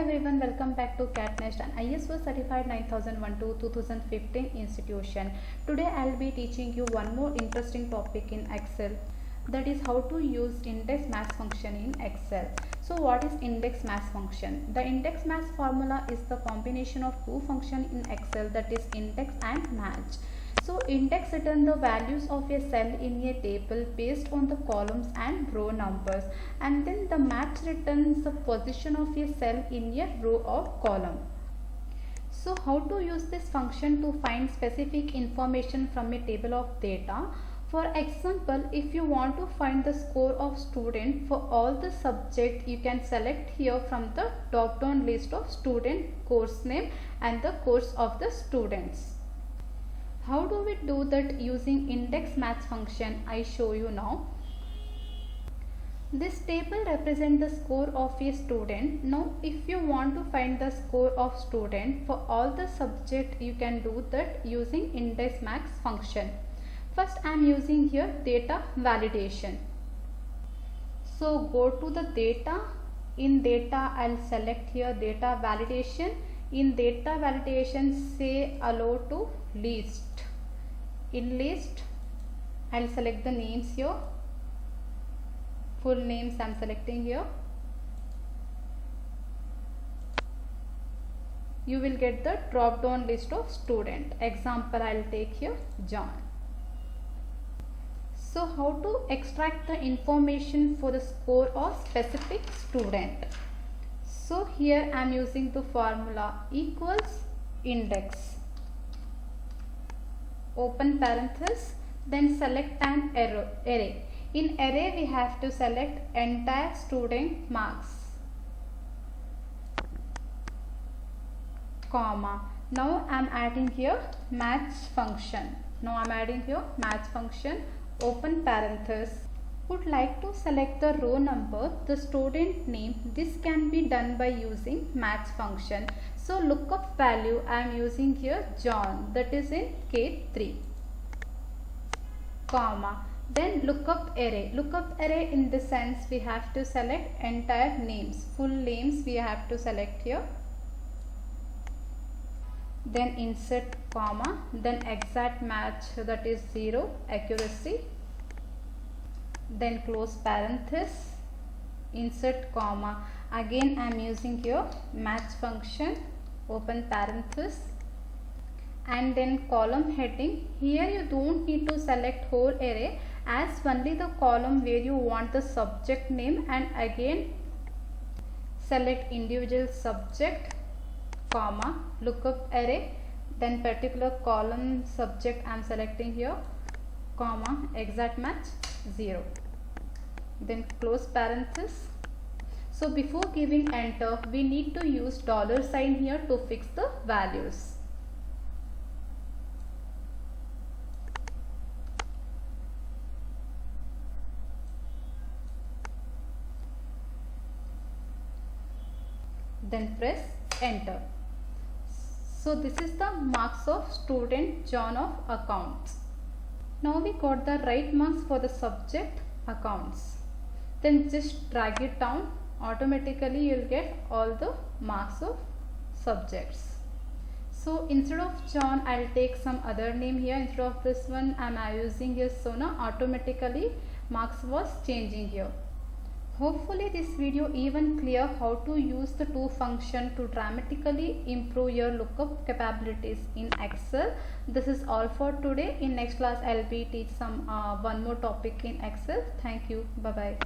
everyone, welcome back to CatNest, an ISO certified 9001 to 2015 institution. Today I'll be teaching you one more interesting topic in Excel, that is how to use index match function in Excel. So what is index match function? The index match formula is the combination of two functions in Excel, that is index and match. So index return the values of a cell in a table based on the columns and row numbers, and then the match returns the position of a cell in a row or column. So how to use this function to find specific information from a table of data? For example, if you want to find the score of student for all the subject, you can select here from the drop down list of student, course name and the course of the students. How do we do that using index match function? I show you now. This table represents the score of a student. Now if you want to find the score of student for all the subject, you can do that using index match function. First I am using here data validation. So go to the data. In data I'll select here data validation. In data validation say allow to list. In list I'll select the names here, full names I'm selecting here. You will get the drop down list of student. Example I'll take here John. So how to extract the information for the score of specific student? So here I am using the formula equals index, open parenthesis, then select an array. In array we have to select entire student marks, comma. Now I am adding here match function. Open parenthesis. Would like to select the row number, the student name. This can be done by using match function. So lookup value I am using here John, that is in K3, comma. Then lookup array. Lookup array in the sense we have to select entire names, full names we have to select here. Then insert comma, then exact match, that is 0 accuracy. Then close parenthesis, insert comma. Again I am using here match function, open parenthesis, and then column heading. Here you don't need to select whole array, as only the column where you want the subject name, and again select individual subject, comma, lookup array, then particular column subject I am selecting here, comma, exact match 0, then close parenthesis. So before giving enter we need to use $sign here to fix the values. Then press enter. So this is the marks of student John of accounts. Now we got the right marks for the subject accounts. Then just drag it down, automatically you will get all the marks of subjects. So instead of John I'll take some other name here. Instead of this one I am using here Sona. Automatically marks was changing here. Hopefully this video even clear how to use the two functions to dramatically improve your lookup capabilities in Excel. This is all for today. In next class I'll be teach some one more topic in Excel. Thank you. Bye bye.